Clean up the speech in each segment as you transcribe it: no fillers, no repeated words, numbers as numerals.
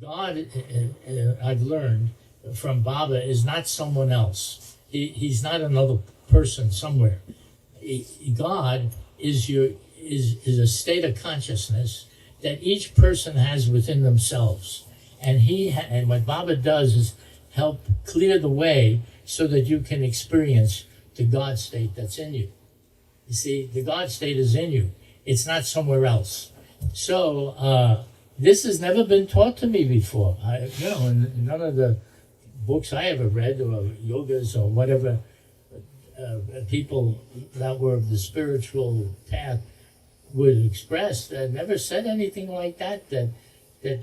God, I've learned from Baba, is not someone else. He's not another person somewhere. God is a state of consciousness that each person has within themselves, and what Baba does is help clear the way so that you can experience the God state that's in you. You see, the God state is in you. It's not somewhere else. So this has never been taught to me before. In none of the books I ever read, or yogas or whatever, people that were of the spiritual path would express, never said anything like that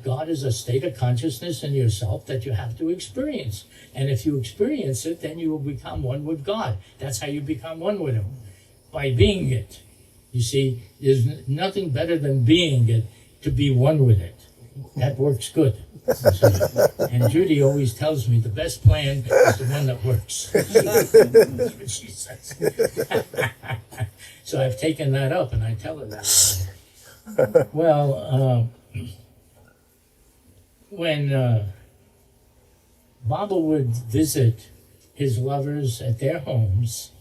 God is a state of consciousness in yourself that you have to experience. And if you experience it, then you will become one with God. That's how you become one with Him, by being it. You see, there's nothing better than being it, to be one with it. That works good. And Judy always tells me the best plan is the one that works. That's what she says. So I've taken that up and I tell her that. Well, when Baba would visit his lovers at their homes,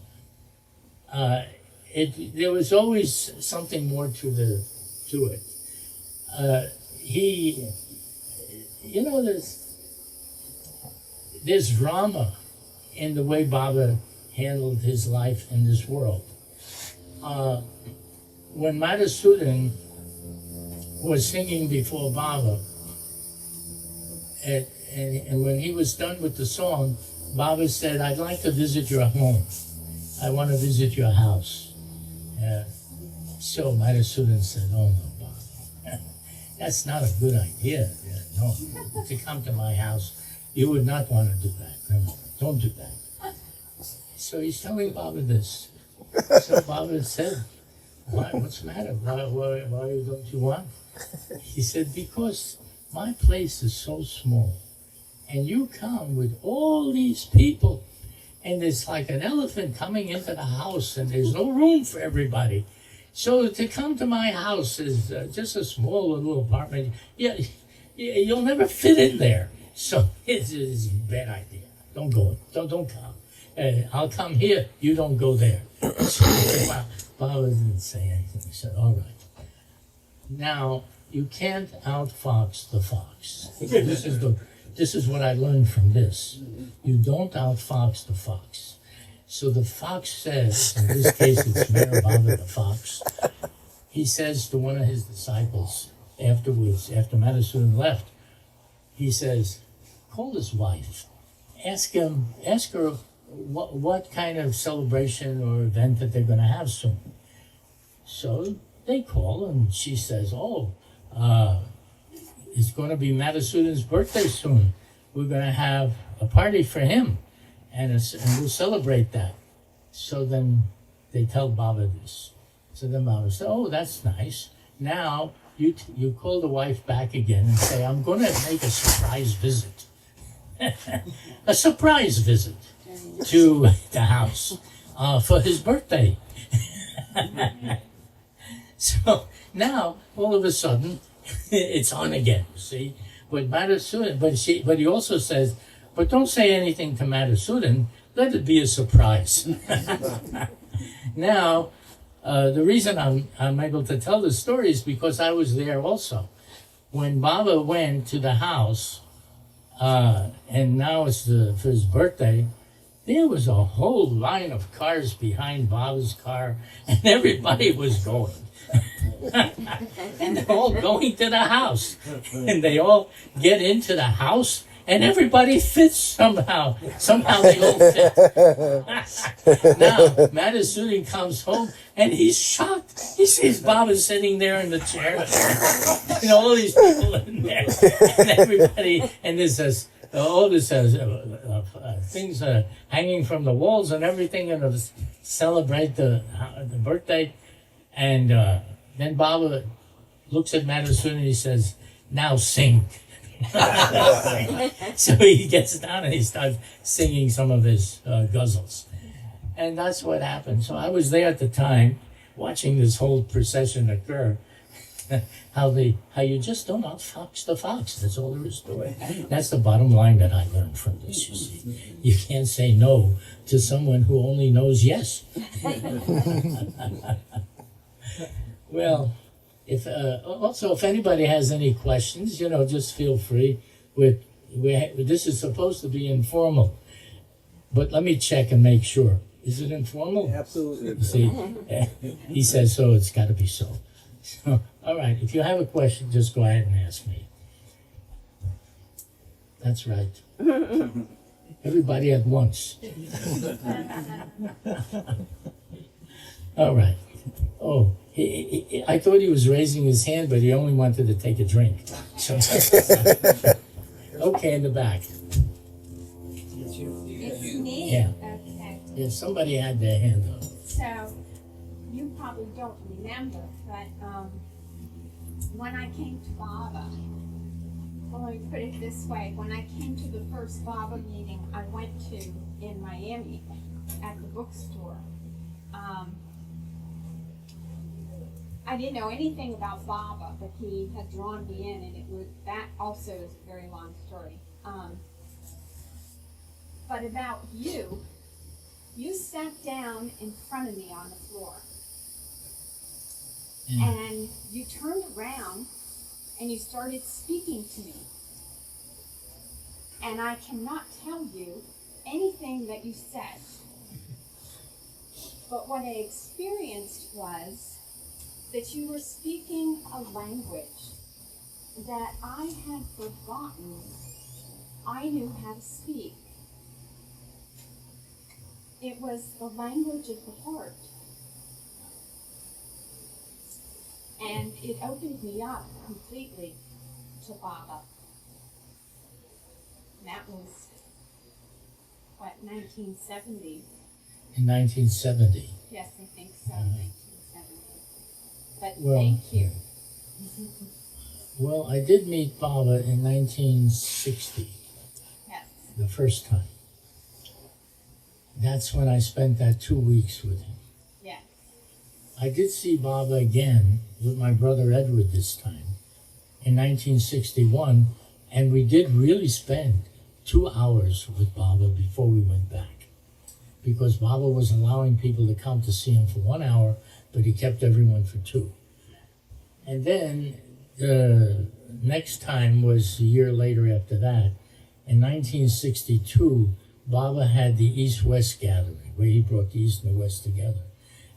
there was always something more to it. There's drama in the way Baba handled his life in this world. When Madhusudan was singing before Baba, and when he was done with the song, Baba said, "I'd like to visit your home. I want to visit your house." So Madhusudan said, "Oh no, Baba, that's not a good idea. No, to come to my house, you would not want to do that. No, don't do that." So he's telling Baba this. So Baba said, "What's the matter? Why don't you want?" He said, "Because my place is so small, and you come with all these people, and it's like an elephant coming into the house, and there's no room for everybody. So to come to my house is just a small little apartment. Yeah, you'll never fit in there. So it's a bad idea. Don't go. Don't come. I'll come here. You don't go there." So Baba didn't say anything. He said, "All right. Now you can't outfox the fox." This is what I learned from this. You don't outfox the fox. So the fox says, in this case it's MeherBaba the fox, he says to one of his disciples afterwards, after Madhusudan left, he says, "Call his wife. Ask her what kind of celebration or event that they're going to have soon." So they call, and she says, "It's going to be Madhusudan's birthday soon. We're going to have a party for him, and we'll celebrate that." So then they tell Baba this. So then Baba said, "Oh, that's nice. Now you call the wife back again and say, I'm going to make a surprise visit." A surprise visit to the house for his birthday. So now, all of a sudden, it's on again, see? But Madhusudan, but he also says, "But don't say anything to Madhusudan, let it be a surprise." Now, the reason I'm able to tell this story is because I was there also. When Baba went to the house, and now it's for his birthday, there was a whole line of cars behind Baba's car, and everybody was going. And they're all going to the house. And they all get into the house, and everybody fits somehow. Somehow they all fit. Now, Madhusudan comes home, and he's shocked. He sees Baba sitting there in the chair. All these people in there. And everybody, and there's all this things hanging from the walls and everything, and to celebrate the birthday. And then Baba looks at Madhusudan and he says, "Now sing." So he gets down and he starts singing some of his ghazals. And that's what happened. So I was there at the time watching this whole procession occur. how you just don't outfox the fox. That's all there is to it. That's the bottom line that I learned from this, you see. You can't say no to someone who only knows yes. Well, if anybody has any questions, just feel free. This is supposed to be informal, but let me check and make sure. Is it informal? Absolutely. See, he says so, it's got to be so. So, all right, if you have a question, just go ahead and ask me. That's right. Everybody at once. All right. Oh, I thought he was raising his hand, but he only wanted to take a drink. So, okay, in the back. It's me? Yeah. Okay. Yeah, somebody had their hand up. So, you probably don't remember, but when I came to Baba, well, let me put it this way. When I came to the first Baba meeting I went to in Miami at the bookstore, I didn't know anything about Baba, but he had drawn me in, and that also is a very long story. But about you sat down in front of me on the floor, and you turned around and you started speaking to me. And I cannot tell you anything that you said, but what I experienced was that you were speaking a language that I had forgotten I knew how to speak. It was the language of the heart. And it opened me up completely to Baba. And that was, 1970? In 1970. Yes, I think so, 1970. But Well, thank you. Well, I did meet Baba in 1960, Yes. the first time. That's when I spent that 2 weeks with him. Yes. I did see Baba again with my brother Edward this time in 1961, and we did really spend 2 hours with Baba before we went back, because Baba was allowing people to come to see him for 1 hour, but he kept everyone for 2. And then the next time was a year later after that. In 1962, Baba had the East-West gathering, where he brought the East and the West together.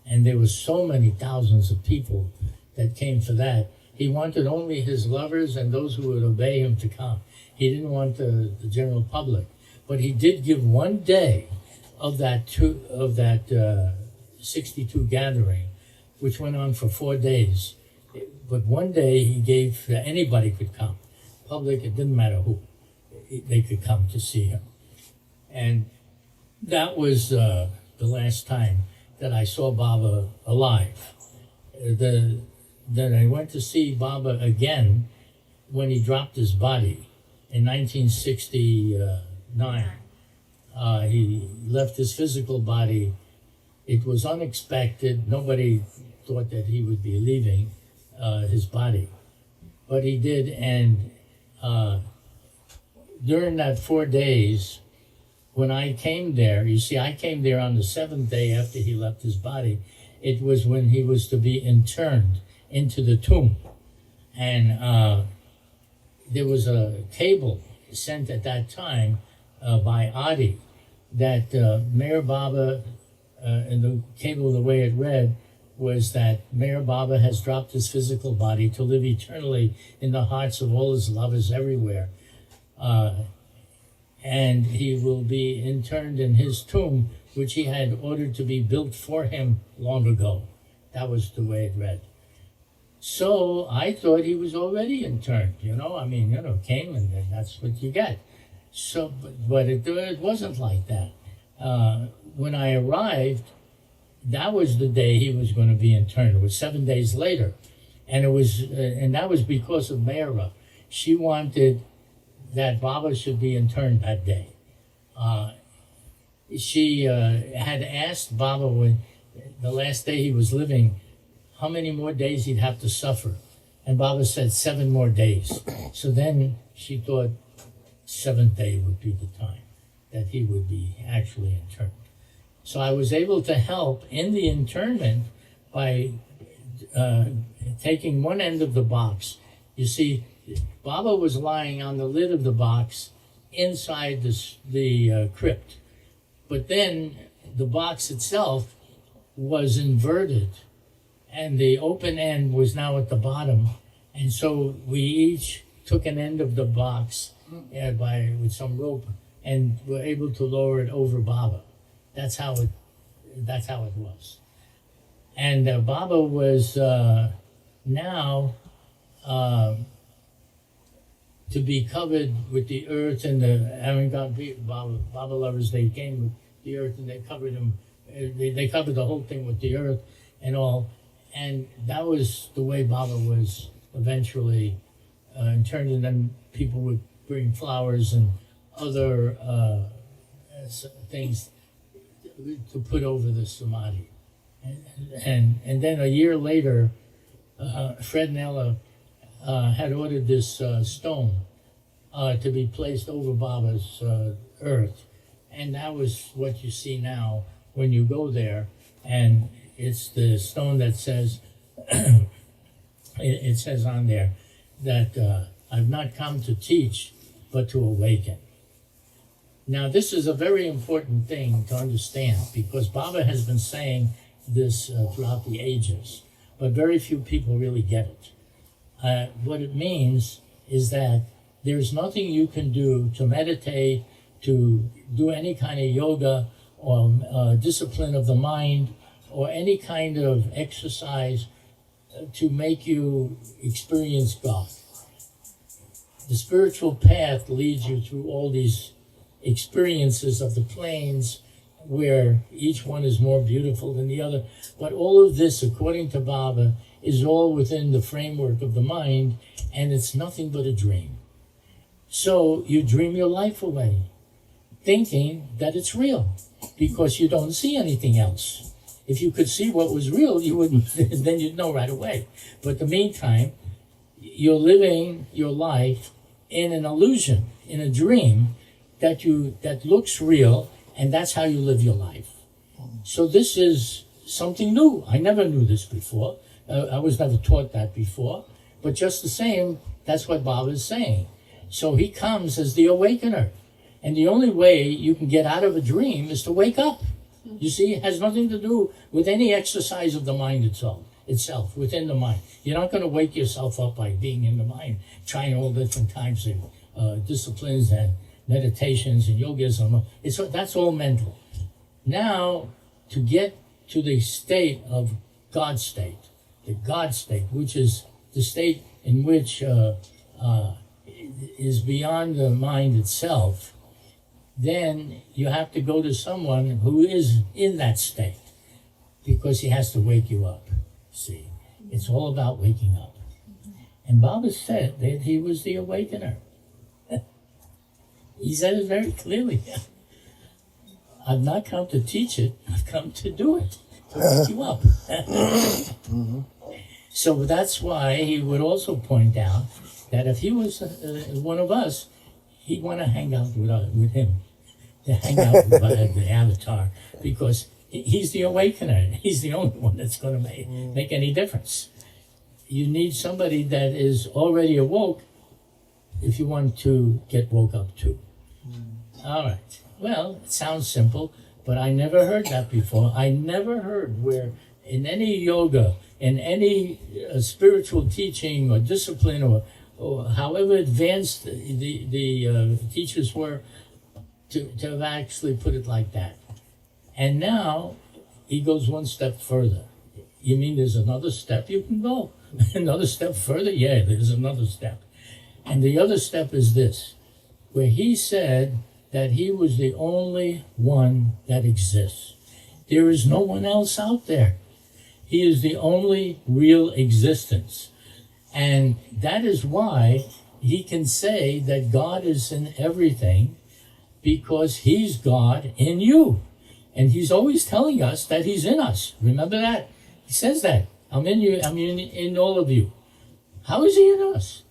And there were so many thousands of people that came for that. He wanted only his lovers and those who would obey him to come. He didn't want the general public. But he did give 1 day of that 62 gathering, which went on for 4 days. But 1 day he gave that anybody could come. Public, it didn't matter who. They could come to see him. And that was the last time that I saw Baba alive. Then I went to see Baba again when he dropped his body in 1969. He left his physical body. It was unexpected. Nobody thought that he would be leaving his body, but he did. And during that 4 days, when I came there, you see, I came there on the 7th day after he left his body. It was when he was to be interned into the tomb. And there was a cable sent at that time by Adi that Meher Baba, and the cable, the way it read, was that Meher Baba has dropped his physical body to live eternally in the hearts of all his lovers everywhere. And he will be interned in his tomb, which he had ordered to be built for him long ago. That was the way it read. So I thought he was already interned, came and then that's what you get. So, but it wasn't like that. When I arrived, that was the day he was going to be interned. It was 7 days later. And that was because of Mehera. She wanted that Baba should be interned that day. She had asked Baba when the last day he was living how many more days he'd have to suffer. And Baba said 7 more days. So then she thought 7th day would be the time that he would be actually interned. So I was able to help in the internment by taking one end of the box. You see, Baba was lying on the lid of the box inside the crypt. But then the box itself was inverted, and the open end was now at the bottom. And so we each took an end of the box with some rope and were able to lower it over Baba. That's how it was. And Baba was now to be covered with the earth, and Baba lovers, they came with the earth and they covered him. They covered the whole thing with the earth and all. And that was the way Baba was eventually interned, and then people would bring flowers and other things to put over the samadhi. And then a year later, Fred and Ella had ordered this stone to be placed over Baba's earth. And that was what you see now when you go there. And it's the stone that says, it says on there that I've not come to teach, but to awaken. Now, this is a very important thing to understand, because Baba has been saying this throughout the ages, but very few people really get it. What it means is that there's nothing you can do to meditate, to do any kind of yoga or discipline of the mind or any kind of exercise to make you experience God. The spiritual path leads you through all these experiences of the planes where each one is more beautiful than the other. But all of this, according to Baba, is all within the framework of the mind, and it's nothing but a dream. So you dream your life away, thinking that it's real, because you don't see anything else. If you could see what was real, you wouldn't, then you'd know right away. But in the meantime, you're living your life in an illusion, in a dream that looks real, and that's how you live your life. So this is something new. I never knew this before. I was never taught that before. But just the same, that's what Baba is saying. So he comes as the awakener. And the only way you can get out of a dream is to wake up. You see, it has nothing to do with any exercise of the mind itself, within the mind. You're not going to wake yourself up by being in the mind, trying all different types of disciplines and meditations and yogas. That's all mental. Now, to get to the state of God state, the God state, which is the state in which is beyond the mind itself, then you have to go to someone who is in that state, because he has to wake you up. See, it's all about waking up. And Baba said that he was the awakener. He said it very clearly. I've not come to teach it, I've come to do it, to wake you up. So that's why he would also point out that if he was one of us, he'd want to hang out with him, to hang out with the avatar, because he's the awakener. He's the only one that's going to make any difference. You need somebody that is already awoke if you want to get woke up too. All right. Well, it sounds simple, but I never heard that before. I never heard where in any yoga, in any spiritual teaching or discipline, or however advanced the teachers were, to have actually put it like that. And now he goes one step further. You mean there's another step you can go? Another step further? Yeah, there's another step. And the other step is this, where he said that he was the only one that exists. There is no one else out there. He is the only real existence. And that is why he can say that God is in everything, because he's God in you. And he's always telling us that he's in us. Remember that? He says that. I'm in you, I'm in all of you. How is he in us?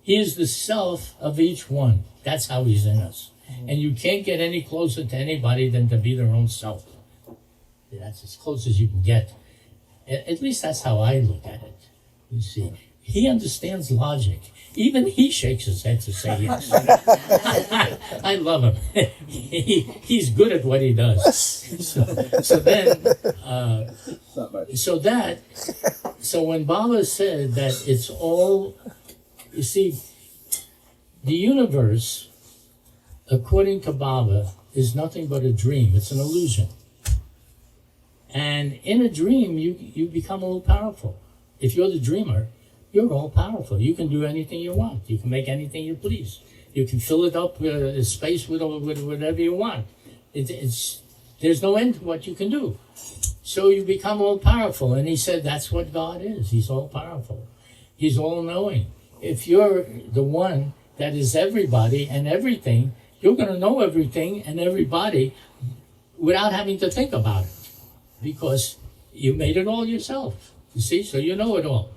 He is the self of each one. That's how he's in us. And you can't get any closer to anybody than to be their own self. That's as close as you can get. At least that's how I look at it. You see, he understands logic. Even he shakes his head to say yes. I love him. He's good at what he does. So when Baba said that it's all, you see, the universe, according to Baba, is nothing but a dream. It's an illusion. And in a dream, you become all powerful. If you're the dreamer, you're all powerful. You can do anything you want. You can make anything you please. You can fill it up with space with whatever you want. There's no end to what you can do. So you become all powerful. And he said that's what God is. He's all powerful. He's all knowing. If you're the one that is everybody and everything, you're going to know everything and everybody without having to think about it. Because you made it all yourself. You see? So you know it all.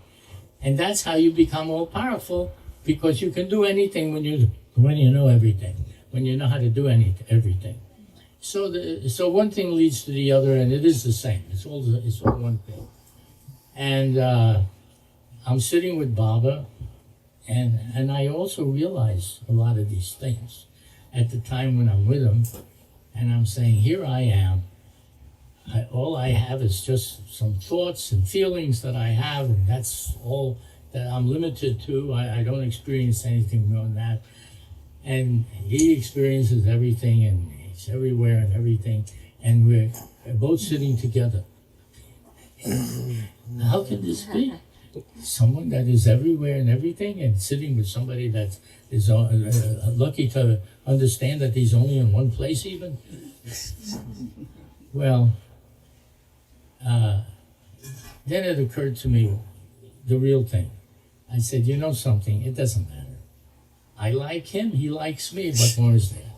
And that's how you become all powerful, because you can do anything when you know everything, when you know how to do everything. So one thing leads to the other, and it is the same. It's all one thing. And I'm sitting with Baba, and I also realize a lot of these things at the time when I'm with him, and I'm saying, here I am. All I have is just some thoughts and feelings that I have, and that's all that I'm limited to. I don't experience anything more than that. And he experiences everything, and he's everywhere and everything, and we're both sitting together. How can this be? Someone that is everywhere and everything, and sitting with somebody that is lucky to understand that he's only in one place even? Well, then it occurred to me, the real thing. I said, you know something, it doesn't matter. I like him, he likes me, what more is there?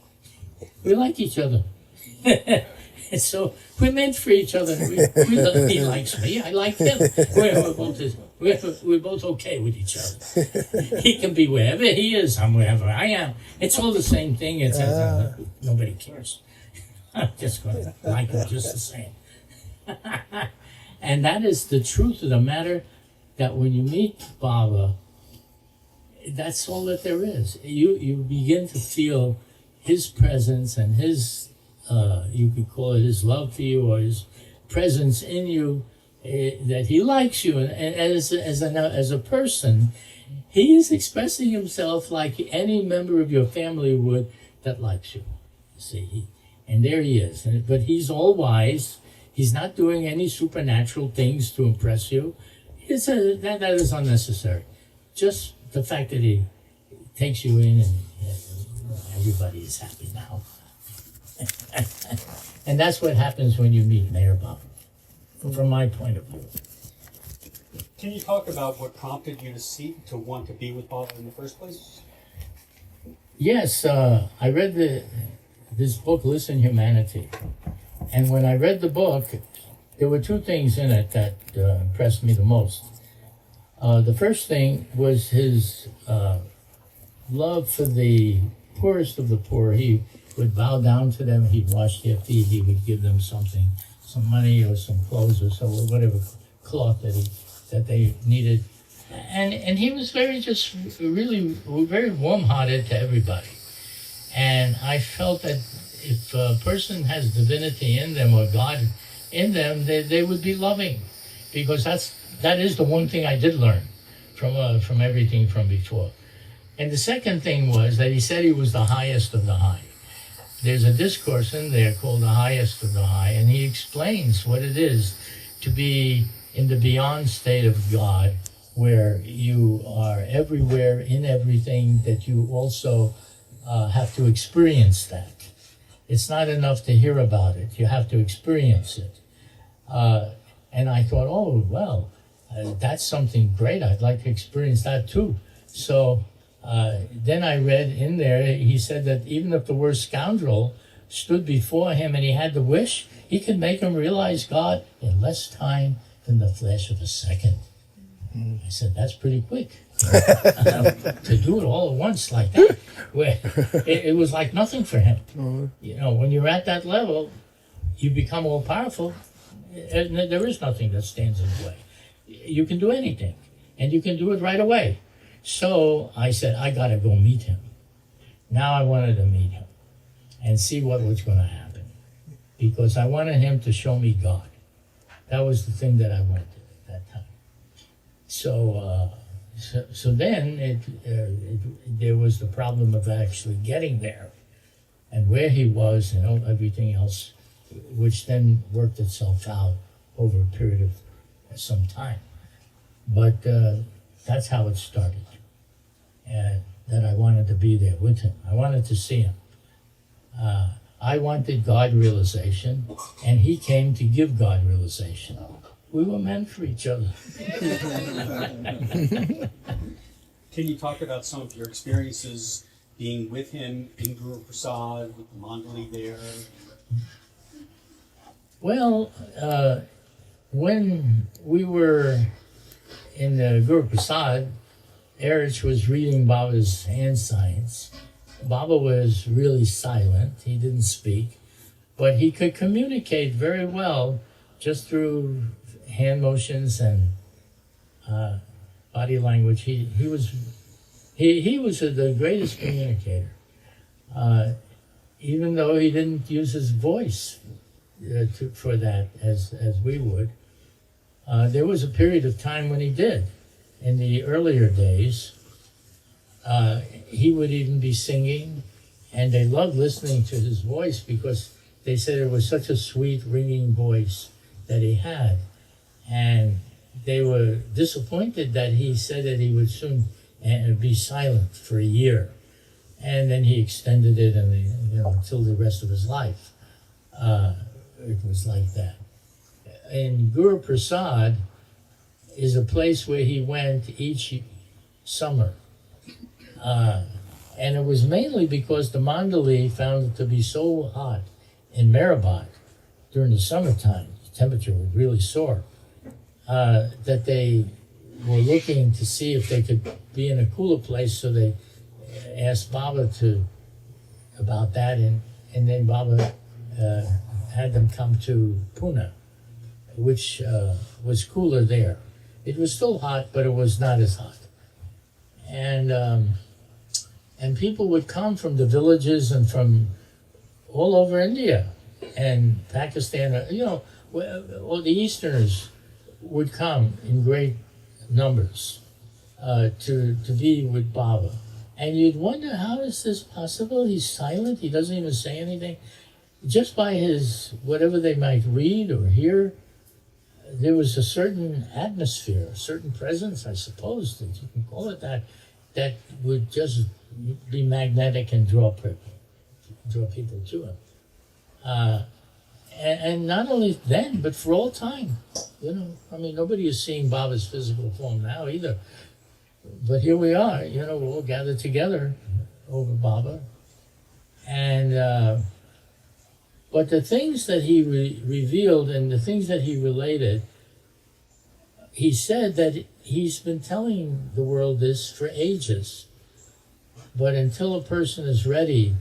We like each other. And so we're meant for each other. He likes me, I like him. We're both okay with each other. He can be wherever he is, I'm wherever I am. It's all the same thing. It's nobody cares. I'm just going to like him just the same. And that is the truth of the matter, that when you meet Baba, that's all that there is. You begin to feel his presence and his, you could call it his love for you, or his presence in you, that he likes you. And as a person, he is expressing himself like any member of your family would that likes you. See, and there he is. But he's all wise. He's not doing any supernatural things to impress you. That is unnecessary. Just the fact that he takes you in, and everybody is happy now. And that's what happens when you meet MeherBaba, from my point of view. Can you talk about what prompted you to want to be with Baba in the first place? Yes, I read this book, Listen Humanity. And when I read the book, there were two things in it that impressed me the most. The first thing was his love for the poorest of the poor. He would bow down to them, he'd wash their feet, he would give them something, some money or some clothes or whatever cloth that they needed. And he was really very warm-hearted to everybody. And I felt that if a person has divinity in them, or God in them, they would be loving, because that is the one thing I did learn from everything from before. And the second thing was that he said he was the highest of the high. There's a discourse in there called The Highest of the High, and he explains what it is to be in the beyond state of God, where you are everywhere in everything, that you also have to experience that. It's not enough to hear about it. You have to experience it. And I thought, oh, well, that's something great. I'd like to experience that too. So then I read in there, he said that even if the worst scoundrel stood before him and he had the wish, he could make him realize God in less time than the flash of a second. I said, that's pretty quick. To do it all at once like that, where it was like nothing for him. You know, when you're at that level, you become all powerful, and there is nothing that stands in the way. You can do anything, and you can do it right away. So I said, I gotta go meet him. Now I wanted to meet him and see what was going to happen, because I wanted him to show me God. That was the thing that I wanted at that time. So then there was the problem of actually getting there, and where he was, and everything else, which then worked itself out over a period of some time. But that's how it started, and that I wanted to be there with him. I wanted to see him. I wanted God realization, and he came to give God realization. We were meant for each other. Can you talk about some of your experiences being with him in Guru Prasad, with the mandali there? Well, when we were in the Guru Prasad, Erich was reading Baba's hand signs. Baba was really silent. He didn't speak, but he could communicate very well just through hand motions and body language. He was the greatest communicator, even though he didn't use his voice for that as we would. There was a period of time when he did. In the earlier days, he would even be singing, and they loved listening to his voice because they said it was such a sweet, ringing voice that he had. And they were disappointed that he said that he would soon be silent for a year. And then he extended it until the rest of his life. It was like that. And Guru Prasad is a place where he went each summer. And it was mainly because the Mandali found it to be so hot in Meherabad during the summertime, the temperature was really soar, that they were looking to see if they could be in a cooler place, so they asked Baba about that, and then Baba had them come to Pune, which was cooler there. It was still hot, but it was not as hot. And people would come from the villages and from all over India and Pakistan, all the Easterners would come in great numbers to be with Baba. And you'd wonder, how is this possible? He's silent, he doesn't even say anything. Just by his, whatever they might read or hear, there was a certain atmosphere, a certain presence, I suppose, that you can call it that would just be magnetic and draw people to him. And not only then, but for all time. Nobody is seeing Baba's physical form now either. But here we are, we're all gathered together over Baba. And but the things that he revealed and the things that he related, he said that he's been telling the world this for ages. But until a person is ready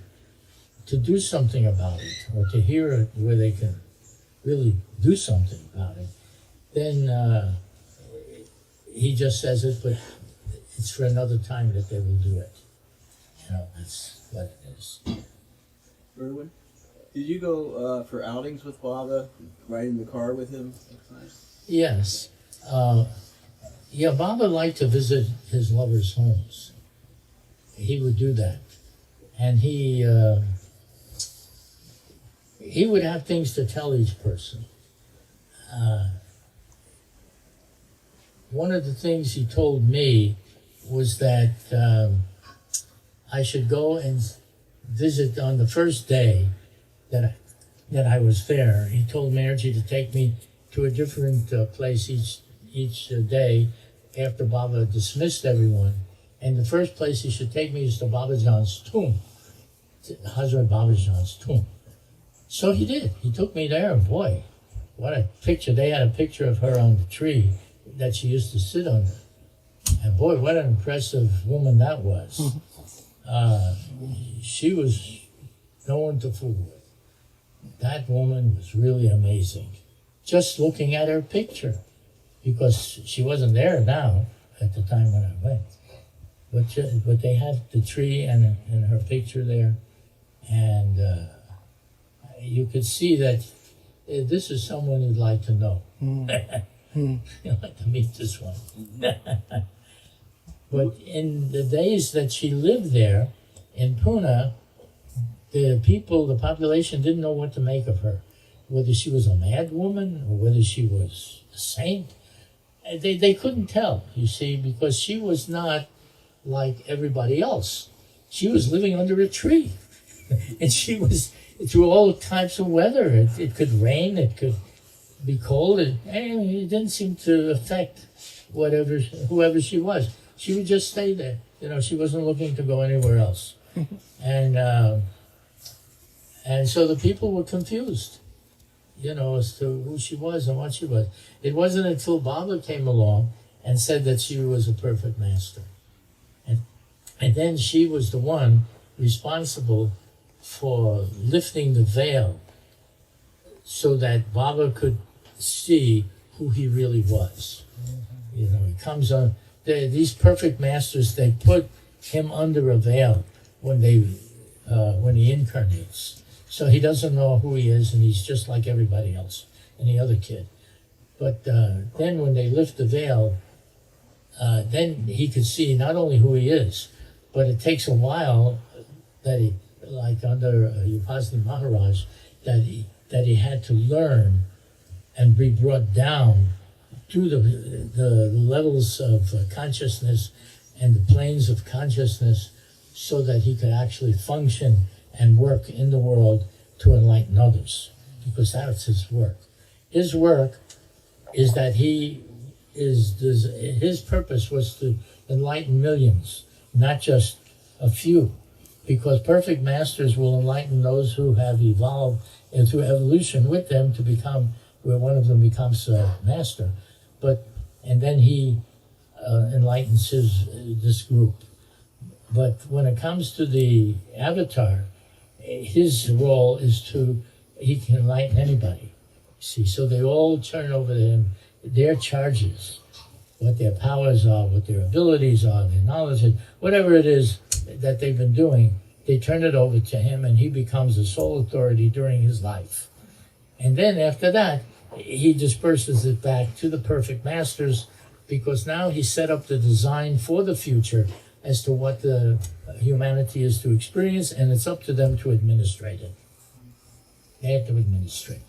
to do something about it, or to hear it where they can really do something about it, then he just says it, but it's for another time that they will do it. That's what it is. Irwin, did you go for outings with Baba, ride in the car with him? Yes. Baba liked to visit his lovers' homes. He would do that. And he would have things to tell each person. One of the things he told me was that I should go and visit on the first day that I was there. He told Meherji to take me to a different place each day after Baba dismissed everyone. And the first place he should take me is to Babajan's tomb, to Hazrat Babajan's tomb. So he did. He took me there, and boy, what a picture. They had a picture of her on the tree that she used to sit under. And boy, what an impressive woman that was. She was no one to fool with. That woman was really amazing. Just looking at her picture, because she wasn't there now at the time when I went. But they had the tree and her picture there, and you could see that this is someone you'd like to know. You'd like to meet this one. But in the days that she lived there in Pune, the population didn't know what to make of her. Whether she was a mad woman or whether she was a saint. They couldn't tell, you see, because she was not like everybody else. She was living under a tree. And she was through all types of weather. It could rain, it could be cold. It didn't seem to affect whoever she was. She would just stay there. She wasn't looking to go anywhere else. And so the people were confused, as to who she was and what she was. It wasn't until Baba came along and said that she was a perfect master. And then she was the one responsible for lifting the veil so that Baba could see who he really was. He comes on, these perfect masters, they put him under a veil when he incarnates. So he doesn't know who he is, and he's just like everybody else, any other kid. But then when they lift the veil, then he could see not only who he is, but it takes a while that he, like under Upasani Maharaj, that he had to learn and be brought down to the levels of consciousness and the planes of consciousness so that he could actually function and work in the world to enlighten others, because that's his work. His work is that his purpose was to enlighten millions, not just a few, because perfect masters will enlighten those who have evolved and through evolution with them to become, where one of them becomes a master, and then he enlightens this group. But when it comes to the avatar, his role is he can enlighten anybody. See, so they all turn over to him their charges, what their powers are, what their abilities are, their knowledge, whatever it is that they've been doing, they turn it over to him, and he becomes the sole authority during his life. And then after that, he disperses it back to the perfect masters, because now he set up the design for the future as to what the humanity is to experience, and it's up to them to administrate it. They have to administrate.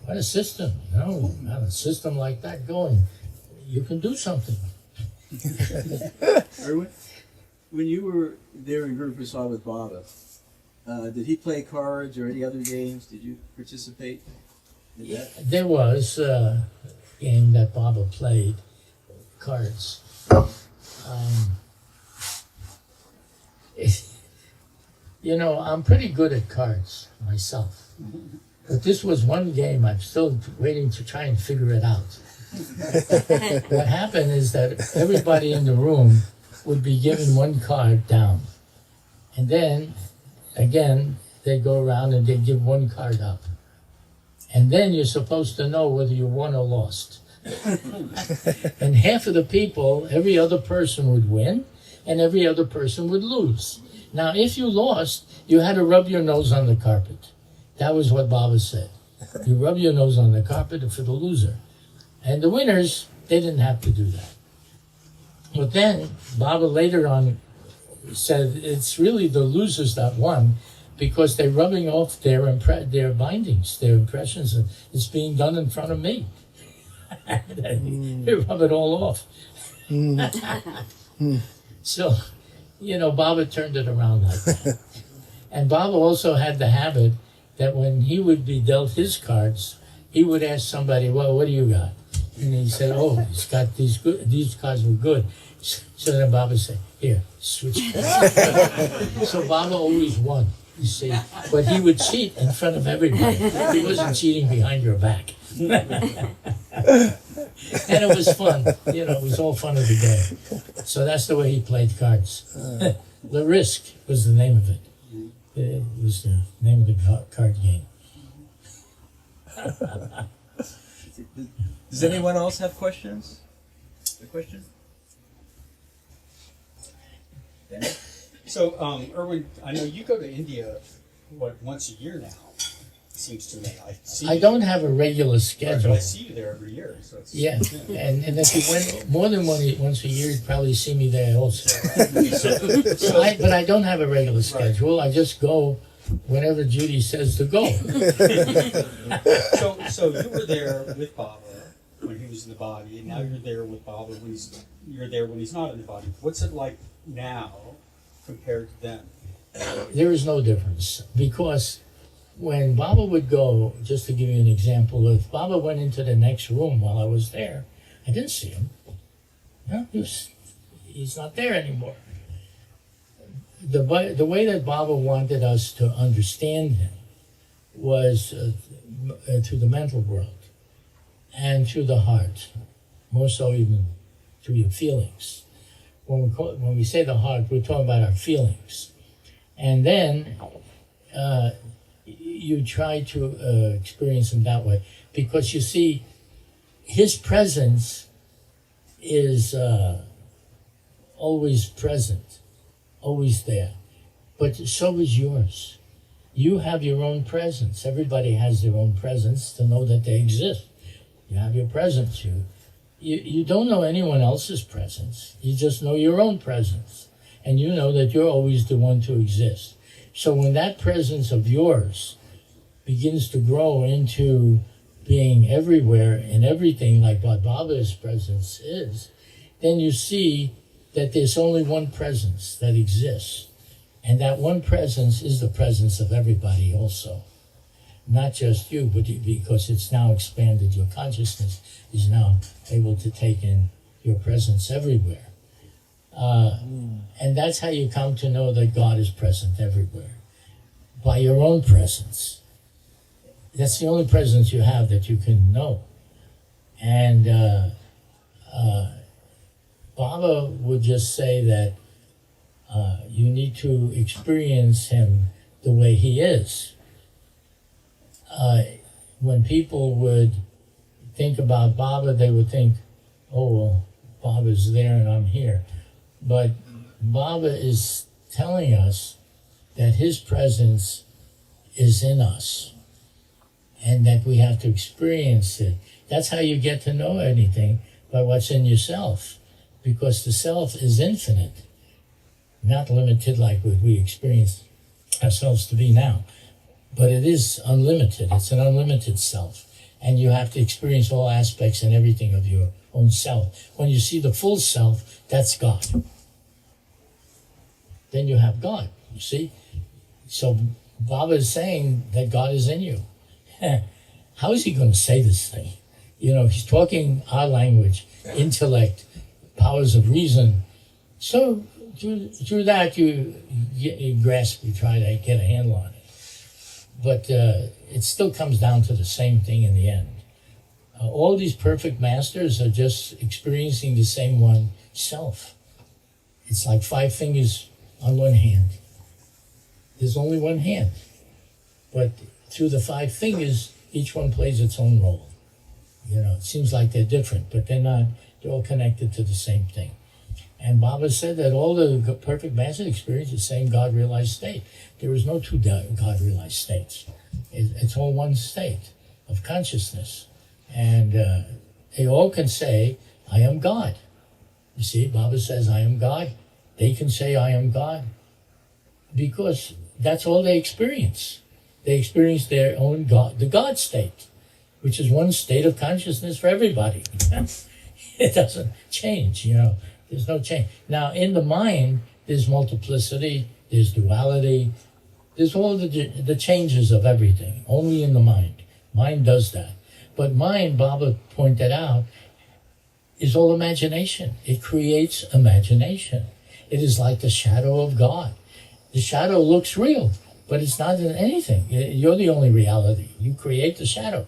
What a system, have a system like that going. You can do something. Irwin, when you were there in Guru Prasad with Baba, did he play cards or any other games? Did you participate in that? There was a game that Baba played, cards. I'm pretty good at cards myself. But this was one game I'm still waiting to try and figure it out. What happened is that everybody in the room would be given one card down. And then, again, they go around and they give one card up. And then you're supposed to know whether you won or lost. And half of the people, every other person would win, and every other person would lose. Now, if you lost, you had to rub your nose on the carpet. That was what Baba said. You rub your nose on the carpet for the loser. And the winners, they didn't have to do that. But then, Baba later on said it's really the losers that won, because they're rubbing off their bindings, their impressions, and it's being done in front of me. They rub it all off. So, Baba turned it around like that. And Baba also had the habit that when he would be dealt his cards, he would ask somebody, well, what do you got? And he said, oh, he's got these cards were good. So then Baba said, here, switch cards. So Baba always won, you see. But he would cheat in front of everybody. He wasn't cheating behind your back. And it was fun. You know, it was all fun of the game. So that's the way he played cards. The Risk was the name of it. It was the name of the card game. Does anyone else have questions? A question? Danny? So, Irwin, I know you go to India, once a year now, it seems to me. I don't have a regular But schedule. I see you there every year, so it's... Yeah, and if you went more than once a year, you'd probably see me there also. But I don't have a regular schedule. I just go whenever Judy says to go. So you were there with Baba when he was in the body, and now you're there with Baba when you're there when he's not in the body. What's it like now compared to then? There is no difference, because when Baba would go, just to give you an example, if Baba went into the next room while I was there, I didn't see him. No, he's not there anymore. The way that Baba wanted us to understand him was through the mental world and through the heart, more so even through your feelings. When we say the heart, we're talking about our feelings. And then you try to experience him that way, because you see, his presence is always present, always there, but so is yours. You have your own presence. Everybody has their own presence to know that they exist. You have your presence. You don't know anyone else's presence. You just know your own presence, and you know that you're always the one to exist. So when that presence of yours begins to grow into being everywhere and everything, like what Baba's presence is, then you see that there's only one presence that exists. And that one presence is the presence of everybody also. Not just you, but because it's now expanded, your consciousness is now able to take in your presence everywhere. And that's how you come to know that God is present everywhere. By your own presence. That's the only presence you have that you can know. And Baba would just say that you need to experience him the way he is. When people would think about Baba, they would think, oh, well, Baba's there and I'm here. But Baba is telling us that his presence is in us and that we have to experience it. That's how you get to know anything, by what's in yourself, because the self is infinite, not limited like what we experience ourselves to be now, but it is unlimited. It's an unlimited self, and you have to experience all aspects and everything of your own self. When you see the full self, that's God. Then you have God, you see? So Baba is saying that God is in you. How is he going to say this thing? You know, he's talking our language, intellect, powers of reason. So through that, you grasp, you try to get a handle on it. But it still comes down to the same thing in the end. All these perfect masters are just experiencing the same one self. It's like 5 fingers on one hand. There's only one hand. But through the 5 fingers, each one plays its own role. You know, it seems like they're different, but they're not. They're all connected to the same thing. And Baba said that all the perfect masters experience the same God-realized state. There is no 2 God-realized states. It's all one state of consciousness. And they all can say, I am God. You see, Baba says, I am God. They can say, I am God. Because that's all they experience. They experience their own God, the God state, which is one state of consciousness for everybody. It doesn't change, you know. There's no change. Now, in the mind, there's multiplicity, there's duality, there's all the changes of everything, only in the mind. Mind does that. But mind, Baba pointed out, is all imagination. It creates imagination. It is like the shadow of God. The shadow looks real, but it's not in anything. You're the only reality. You create the shadow.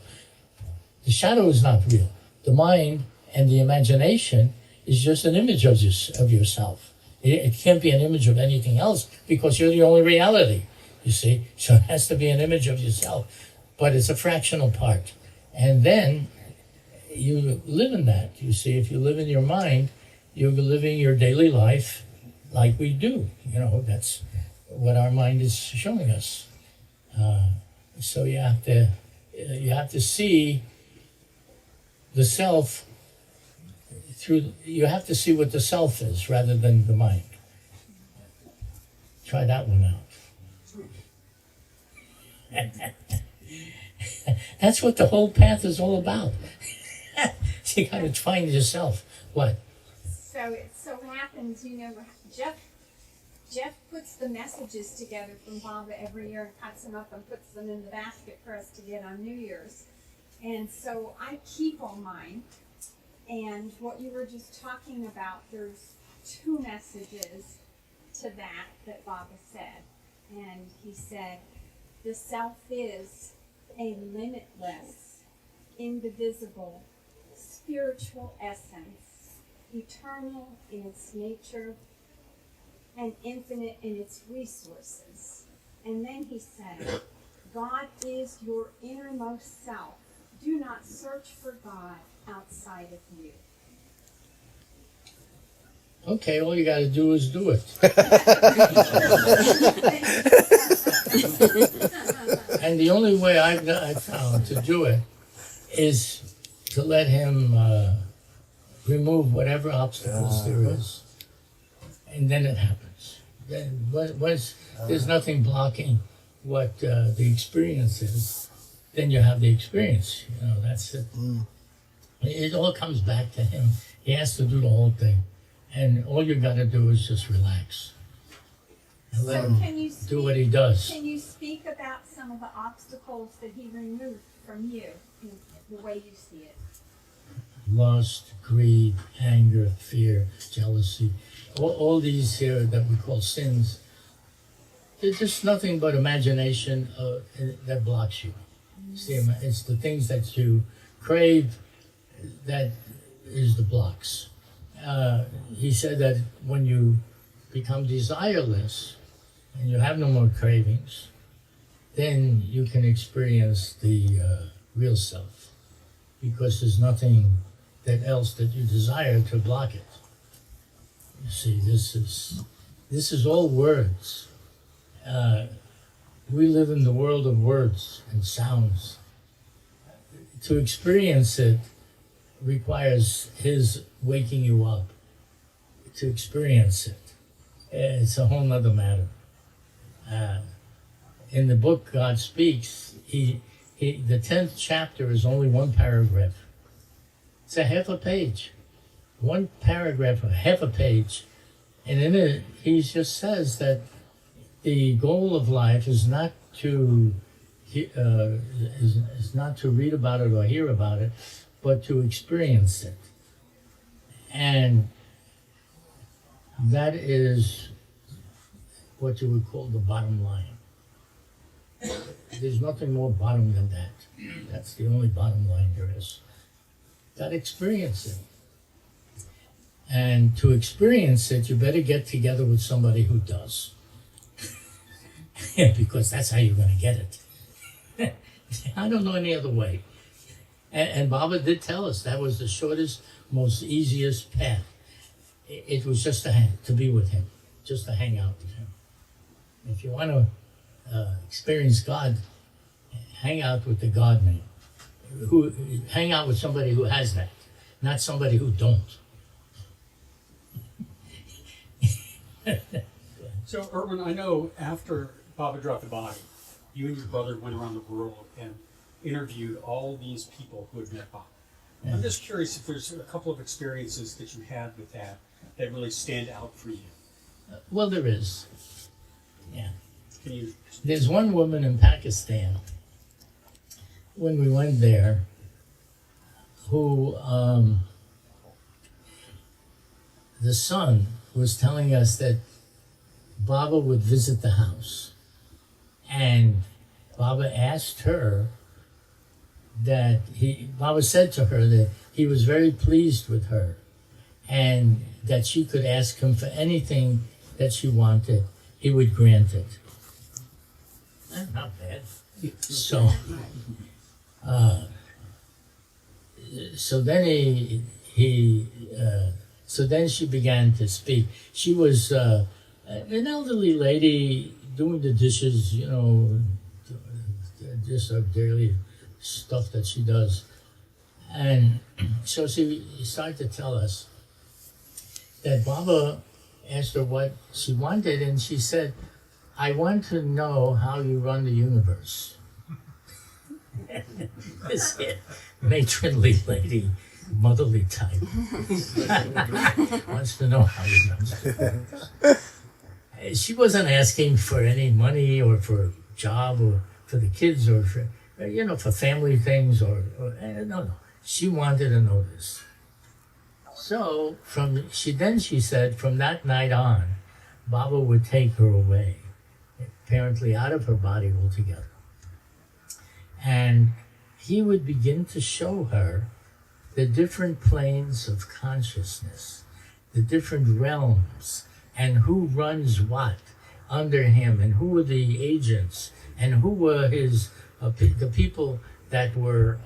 The shadow is not real. The mind And the imagination is just an image of, of yourself. It can't be an image of anything else because you're the only reality, you see. So it has to be an image of yourself. But it's a fractional part. And then you live in that. You see, if you live in your mind, you're living your daily life like we do. You know, that's what our mind is showing us. So you have to see the self through. You have to see what the self is rather than the mind. Try that one out. That's what the whole path is all about. You got to find yourself. What? So it so happens, you know, Jeff puts the messages together from Baba every year and cuts them up and puts them in the basket for us to get on New Year's. And so I keep all mine. And what you were just talking about, there's 2 messages to that Baba said. And he said, the self is a limitless, indivisible, spiritual essence, eternal in its nature, and infinite in its resources. And then he said, God is your innermost self. Do not search for God outside of you. Okay, all you got to do is do it. And the only way I've found to do it is to let him remove whatever obstacles there is. And then it happens. Then once there's nothing blocking what the experience is, then you have the experience. You know, that's it. It all comes back to him. He has to do the whole thing. And all you got to do is just relax. And let him can you do what he does. Can you speak about some of the obstacles that he removed from you in the way you see it? Lust, greed, anger, fear, jealousy, all these here that we call sins, they're just nothing but imagination that blocks you. See, it's the things that you crave that is the blocks. He said that when you become desireless and you have no more cravings, then you can experience the real self, because there's nothing else that you desire to block it. You see, this is all words. We live in the world of words and sounds. To experience it requires his waking you up. To experience it, it's a whole nother matter. In the book God Speaks, the 10th chapter is only 1 paragraph. It's a half a page. 1 paragraph, a half a page. And in it, he just says that the goal of life is not to read about it or hear about it, but to experience it. And that is what you would call the bottom line. There's nothing more bottom than that. That's the only bottom line there is. Got to experience it. And to experience it, you better get together with somebody who does. Because that's how you're going to get it. I don't know any other way. And Baba did tell us that was the shortest, most easiest path. It was just to be with him, just to hang out with him. If you want to experience God, hang out with the God man. Hang out with somebody who has that, not somebody who don't. So, Irwin, I know after Baba dropped the body, you and your brother went around the world and interviewed all these people who had met Baba. Yeah. I'm just curious if there's a couple of experiences that you had with that really stand out for you. Well, there is. Yeah. Can you? There's one woman in Pakistan, when we went there, who the son was telling us that Baba would visit the house. And Baba asked her Baba said to her that he was very pleased with her, and that she could ask him for anything that she wanted, he would grant it. Not bad. So, so then so then she began to speak. She was an elderly lady doing the dishes, you know, just her daily stuff that she does. And so she started to tell us that Baba asked her what she wanted, and she said, "I want to know how you run the universe." This matronly lady, motherly type, wants to know how you run the universe. She wasn't asking for any money or for a job or for the kids or for, you know, for family things or no. She wanted to know this. So she said from that night on, Baba would take her away, apparently out of her body altogether. And he would begin to show her the different planes of consciousness, the different realms, and who runs what under him, and who were the agents, and who were the people that were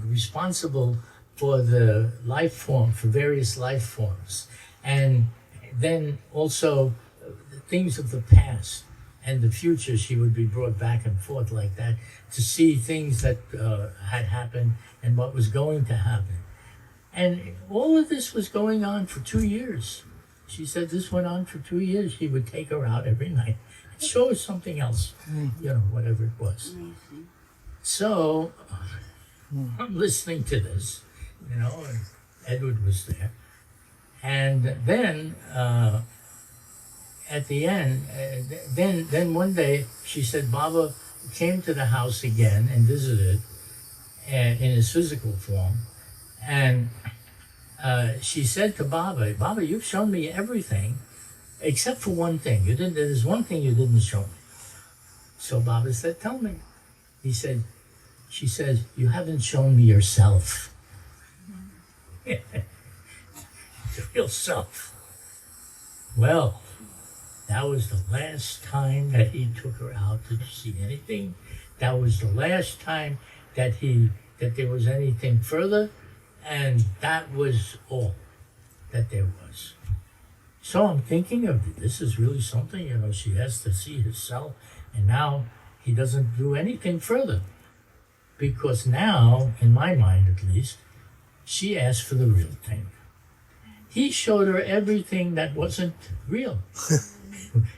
responsible for the life form, for various life forms. And then also things of the past and the future. She would be brought back and forth like that to see things that had happened and what was going to happen. And all of this was going on for 2 years. She said this went on for 2 years. He would take her out every night and show her something else, you know, whatever it was. So I'm listening to this, you know, and Edward was there. And then at the end, then one day she said Baba came to the house again and visited in his physical form. And she said to Baba, "Baba, you've shown me everything except for one thing. There's one thing you didn't show me." So Baba said, "Tell me." She says, "You haven't shown me yourself." The real self. Well, that was the last time that he took her out to see anything. That was the last time that there was anything further, and that was all that there was. So I'm thinking of this is really something, you know, she has to see herself, and now he doesn't do anything further. Because now, in my mind at least, she asked for the real thing. He showed her everything that wasn't real.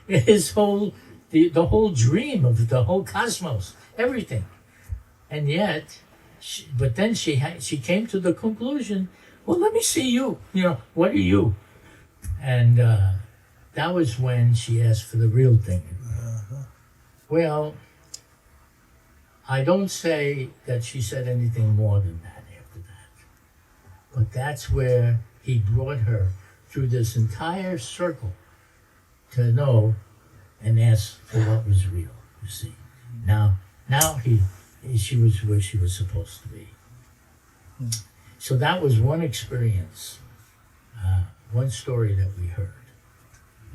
The whole dream of the whole cosmos, everything. And yet, but then she came to the conclusion, well, let me see you. You know, what are you? And that was when she asked for the real thing. Well, I don't say that she said anything more than that after that. But that's where he brought her through this entire circle to know and ask for what was real, you see. Now she was where she was supposed to be. So that was one experience, one story that we heard.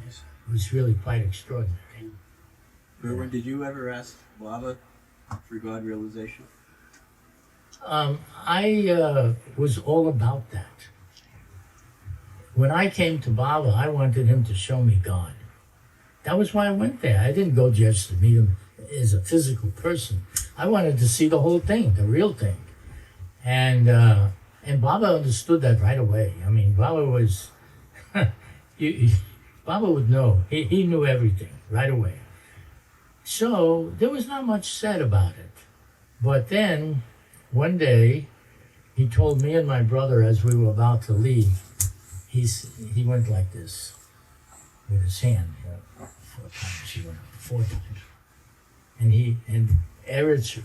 It was really quite extraordinary. Irwin, did you ever ask Baba for God realization? I was all about that. When I came to Baba, I wanted him to show me God. That was why I went there. I didn't go just to meet him as a physical person. I wanted to see the whole thing, the real thing. And Baba understood that right away. I mean, Baba was, Baba would know. He knew everything right away. So there was not much said about it. But then, one day, he told me and my brother as we were about to leave, he went like this with his hand. 4 times he went up, 4 times. And Eric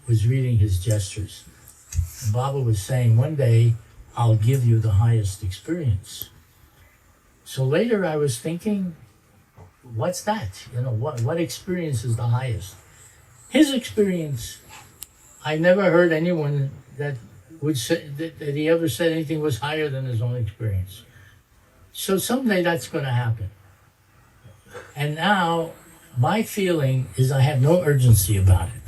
was reading his gestures. And Baba was saying, one day, I'll give you the highest experience. So later I was thinking, what's that? You know, what experience is the highest? His experience, I never heard anyone that would say that he ever said anything was higher than his own experience. So someday that's going to happen. And now my feeling is I have no urgency about it.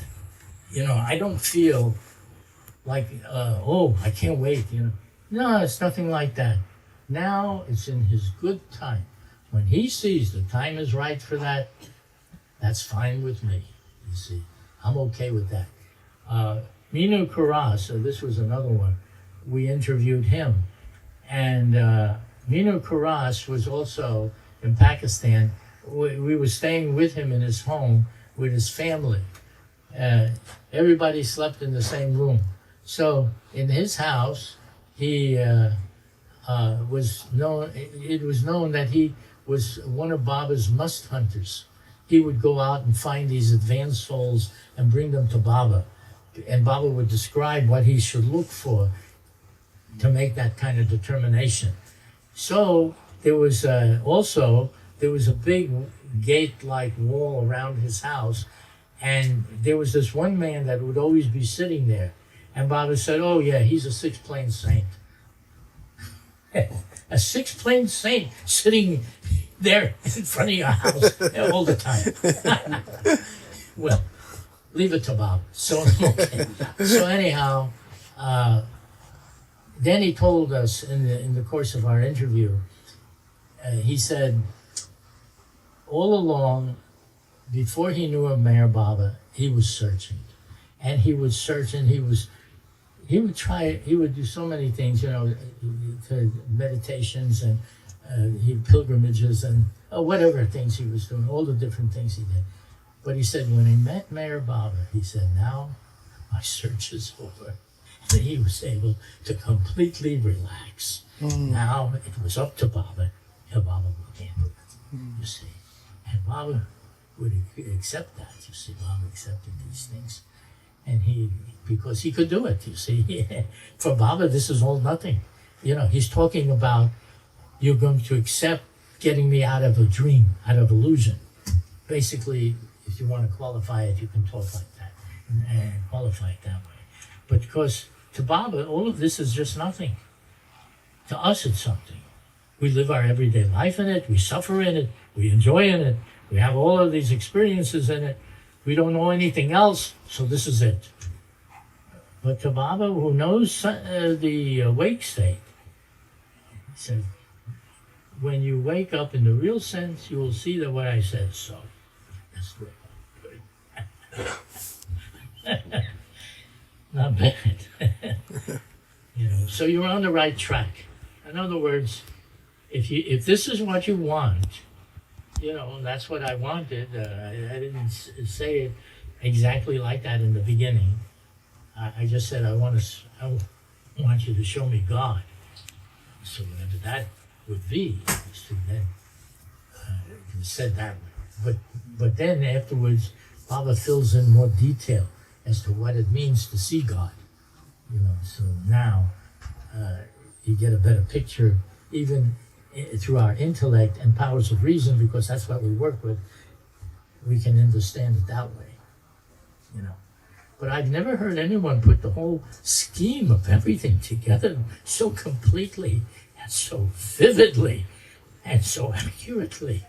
You know, I don't feel like, oh, I can't wait, you know. No, it's nothing like that. Now it's in his good time. When he sees the time is right for that, that's fine with me, you see. I'm okay with that. Minu Karas, so this was another one, we interviewed him. And Minu Karas was also in Pakistan. We were staying with him in his home with his family. Everybody slept in the same room. So in his house, he was known. It was known that he was one of Baba's must hunters. He would go out and find these advanced souls and bring them to Baba, and Baba would describe what he should look for to make that kind of determination. So there was also a big gate-like wall around his house, and there was this one man that would always be sitting there. And Baba said, oh yeah, he's a six-plane saint. A six-plane saint sitting there in front of your house all the time. Well, leave it to Baba. So, okay. So anyhow, then he told us in the course of our interview, he said, all along, before he knew of Meher Baba, he was searching. And he would search, and he would do so many things, you know, meditations and pilgrimages and whatever things he was doing, all the different things he did. But he said when he met Meher Baba, he said, now my search is over. And he was able to completely relax. Now it was up to Baba, and Baba would handle it, you see. And Baba would accept that, you see. Baba accepted these things. And because he could do it, you see. For Baba, this is all nothing. You know, he's talking about, you're going to accept getting me out of a dream, out of illusion. Basically, if you want to qualify it, you can talk like that and qualify it that way. But because to Baba, all of this is just nothing. To us, it's something. We live our everyday life in it, we suffer in it, we enjoy in it, we have all of these experiences in it. We don't know anything else, so this is it. But to Baba, who knows the awake state, he said, when you wake up in the real sense, you will see that what I said is so. That's the way I put it. Not bad. You know, so you're on the right track. In other words, if this is what you want, you know, that's what I wanted. I didn't say it exactly like that in the beginning. I just said I want you to show me God. So whatever that would be, so then it said that way. But then afterwards, Baba fills in more detail as to what it means to see God. You know, so now you get a better picture, even through our intellect and powers of reason, because that's what we work with. We can understand it that way, you know. But I've never heard anyone put the whole scheme of everything together so completely and so vividly and so accurately,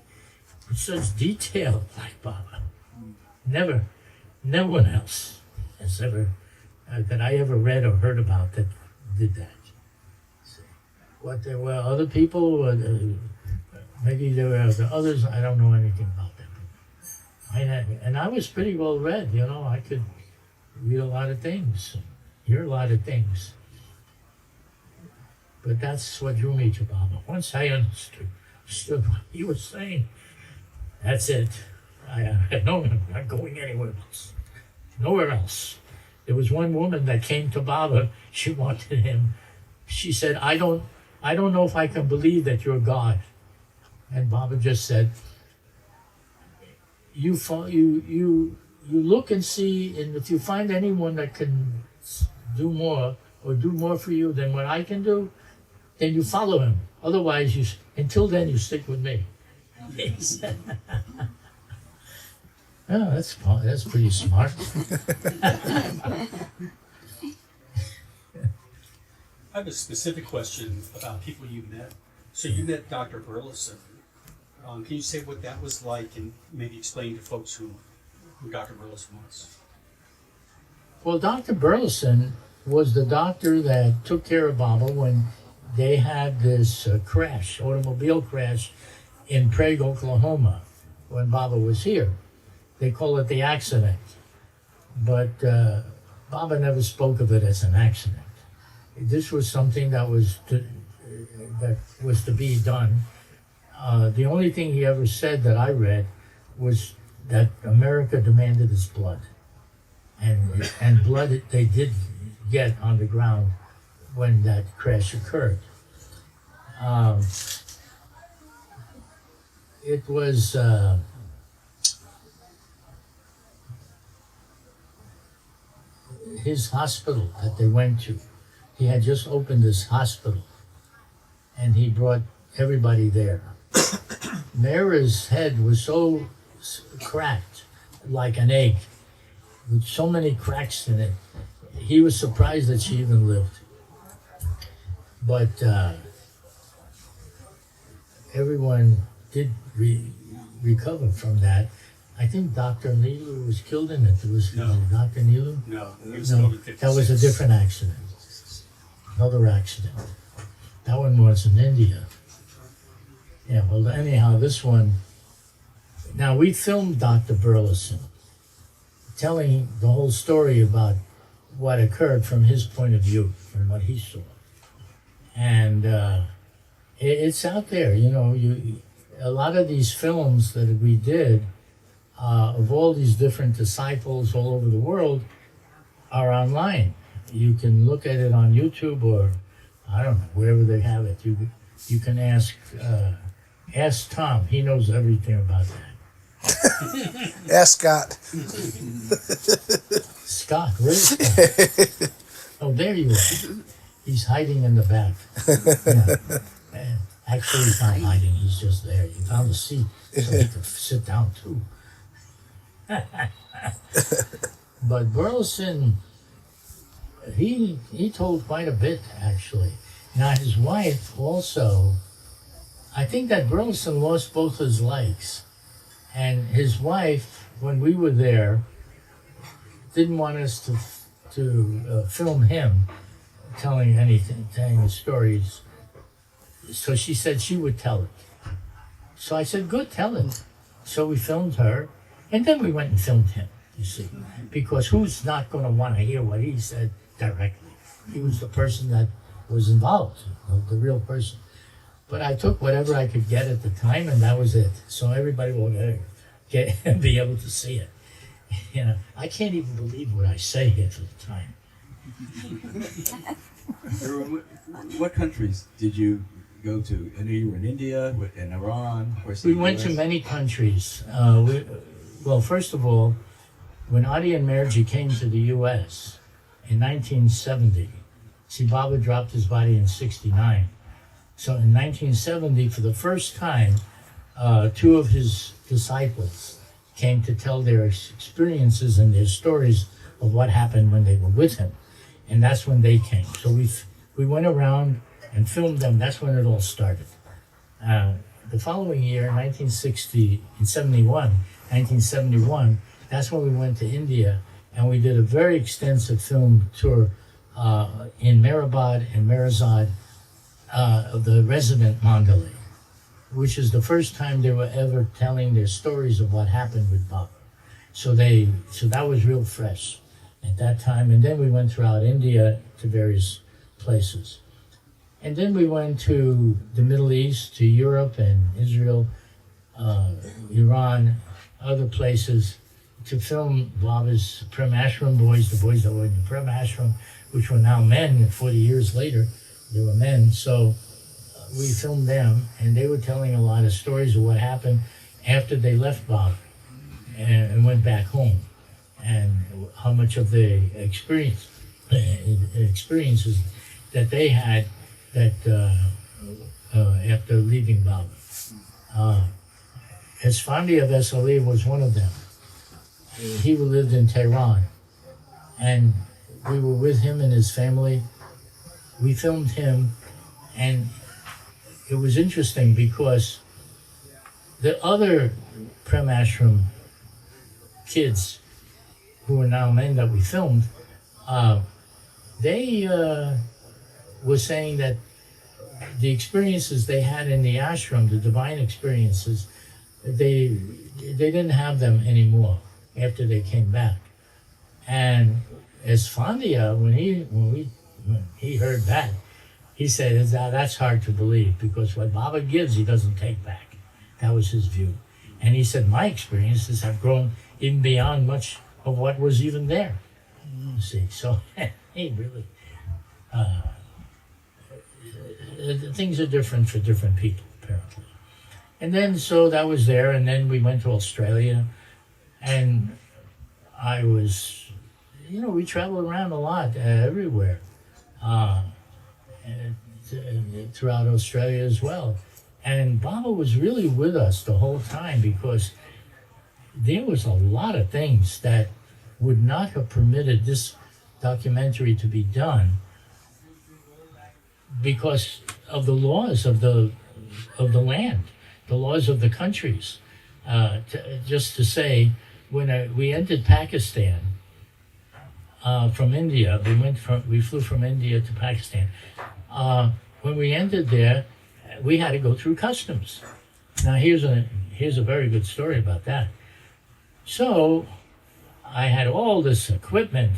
with such detail like Baba. Never, no one else has ever, that I ever read or heard about that did that. What there were other people, maybe there were others, I don't know anything about them. And I was pretty well read, you know, I could read a lot of things, hear a lot of things. But that's what drew me to Baba. Once I understood what he was saying, that's it. No, I'm not going anywhere else. Nowhere else. There was one woman that came to Baba, she wanted him. She said, I don't know if I can believe that you're God. And Baba just said, you look and see, and if you find anyone that can do more or do more for you than what I can do, then you follow him. Otherwise, until then, you stick with me. He said, oh, that's pretty smart. I have a specific question about people you met. So you met Dr. Burleson. Can you say what that was like and maybe explain to folks who Dr. Burleson was? Well, Dr. Burleson was the doctor that took care of Baba when they had this automobile crash in Prague, Oklahoma, when Baba was here. They call it the accident. But Baba never spoke of it as an accident. This was something that was to be done. The only thing he ever said that I read was that America demanded his blood. And blood they did get on the ground when that crash occurred. It was his hospital that they went to. He had just opened his hospital, and he brought everybody there. Mara's head was so cracked, like an egg, with so many cracks in it. He was surprised that she even lived. But everyone did recover from that. I think Dr. Nilu was killed in it. No. Dr. Nilu? No, he was No, killed in 56. that was a different accident. Another accident. That one was in India. Yeah, well, anyhow, this one. Now, we filmed Dr. Burleson telling the whole story about what occurred from his point of view, from what he saw. And it's out there, you know. A lot of these films that we did of all these different disciples all over the world are online. You can look at it on YouTube or, I don't know, wherever they have it. You can ask Tom. He knows everything about that. Ask Scott. Scott, where's Scott? Oh, there you are. He's hiding in the back. Yeah. Actually, he's not hiding. He's just there. He found a seat so he could sit down too. But Burleson, he told quite a bit, actually. Now, his wife also, I think that Burleson lost both his legs. And his wife, when we were there, didn't want us to film him telling his stories. So she said she would tell it. So I said, good, tell it. So we filmed her, and then we went and filmed him, you see. Because who's not going to want to hear what he said directly? He was the person that was involved, the real person. But I took whatever I could get at the time, and that was it. So everybody will be able to see it. You know, I can't even believe what I say here for the time. Irwin, what countries did you go to? I know you were in India, in Iran, of course. We went to many countries. Well, first of all, when Adi and Meherji came to the U.S. in 1970, see, Baba dropped his body in 69. So in 1970, for the first time, two of his disciples came to tell their experiences and their stories of what happened when they were with him. And that's when they came. So we went around and filmed them. That's when it all started. The following year, 1971, that's when we went to India, and we did a very extensive film tour in Meherabad and Meherzad of the resident Mandalay, which is the first time they were ever telling their stories of what happened with Baba. So that was real fresh at that time. And then we went throughout India to various places. And then we went to the Middle East, to Europe and Israel, Iran, other places, to film Baba's Prem Ashram boys, the boys that were in the Prem Ashram, which were now men, and 40 years later, they were men. So we filmed them, and they were telling a lot of stories of what happened after they left Baba and went back home, and how much of the experiences that they had after leaving Baba. Esfandi of SLE was one of them. He lived in Tehran, and we were with him and his family we filmed him, and it was interesting because the other Prem Ashram kids who are now men that we filmed, they were saying that the experiences they had in the ashram, the divine experiences, they didn't have them anymore after they came back. And Esfandia, when he heard that, he said, that's hard to believe, because what Baba gives, he doesn't take back. That was his view. And he said, my experiences have grown even beyond much of what was even there. You see, so he really, things are different for different people, apparently. And then, so that was there, and then we went to Australia, and I was, we traveled around a lot, everywhere, throughout Australia as well. And Baba was really with us the whole time, because there was a lot of things that would not have permitted this documentary to be done because of the laws of the land, the laws of the countries. Just to say, when we entered Pakistan from India, we flew from India to Pakistan. When we entered there, we had to go through customs. Now here's a very good story about that. So I had all this equipment,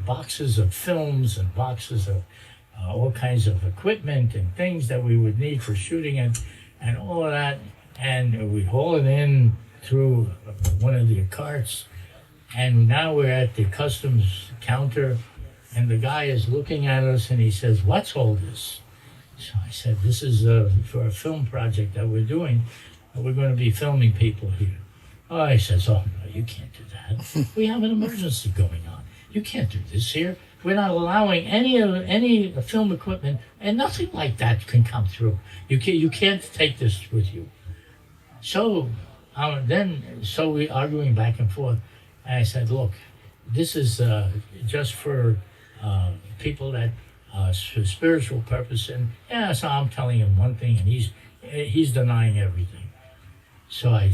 boxes of films and boxes of all kinds of equipment and things that we would need for shooting and all of that. And we haul it in through one of the carts. And now we're at the customs counter, and the guy is looking at us and he says, "What's all this?" So I said, "This is for a film project that we're doing. We're going to be filming people here." Oh, he says, "Oh, no, you can't do that. We have an emergency going on. You can't do this here. We're not allowing any film equipment, and nothing like that can come through. You can't take this with you." So so we arguing back and forth, and I said, "Look, this is just for people that for spiritual purpose." And so I'm telling him one thing, and he's denying everything. So I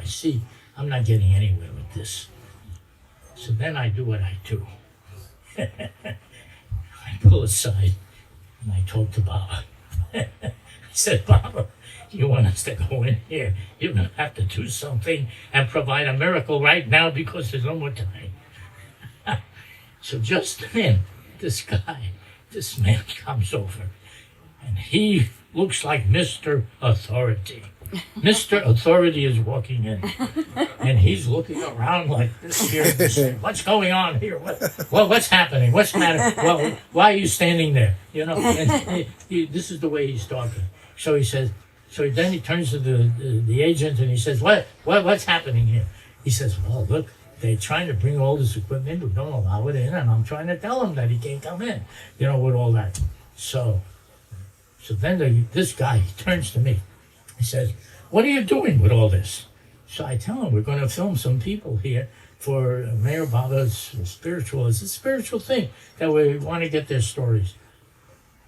see I'm not getting anywhere with this. So then I do what I do. I pull aside and I talk to Baba. I said, "Baba, you want us to go in here? You're going to have to do something and provide a miracle right now, because there's no more time." So just then, this man comes over, and he looks like Mr. Authority. Mr. Authority is walking in, and he's looking around like this here. "What's going on here? What's happening? What's the matter? Well, why are you standing there?" And this is the way he's talking. So he says. So then he turns to the agent and he says, "What's happening here?" He says, "Well, look, they're trying to bring all this equipment, but don't allow it in, and I'm trying to tell him that he can't come in, with all that." So then this guy, he turns to me. He says, "What are you doing with all this?" So I tell him, "We're going to film some people here for Meher Baba's spiritual. It's a spiritual thing that we want to get their stories."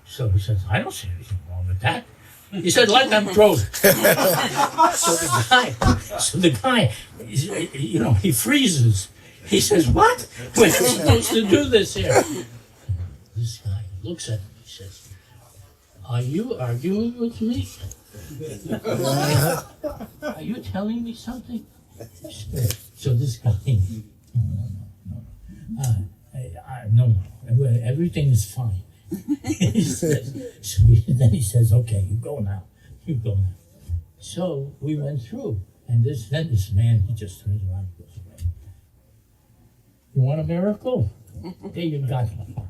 So he says, "I don't see anything wrong with that." He said, "Let them throw it." So the guy, he freezes. He says, "What? We're supposed to do this here." This guy looks at me. He says, "Are you arguing with me? Are you telling me something?" So this guy, no, everything is fine. Then he says, "Okay, you go now. So we went through, and then this man, he just turns around and goes away. "You want a miracle? There you got one."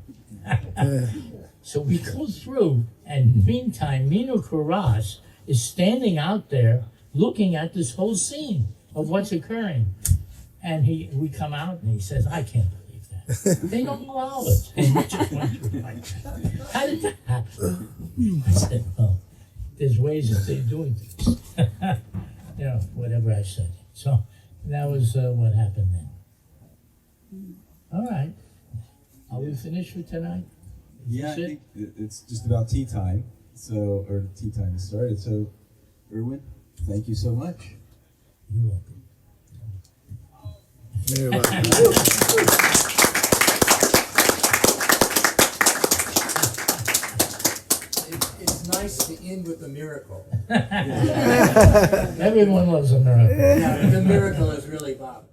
So we go through, and meantime, Minu Kuras is standing out there looking at this whole scene of what's occurring. And we come out, and he says, "I can't believe that. They don't allow it." And we just went through it like that. How did that happen? I said, "Well, there's ways that they're doing things." Whatever I said. So that was what happened then. All right. Are we finished for tonight? Yeah, I Is it? think it's just about tea time. So, or tea time has started. So, Irwin, thank you so much. You're welcome. It's nice to end with a miracle. Everyone loves a miracle. Yeah, the miracle is really Bob.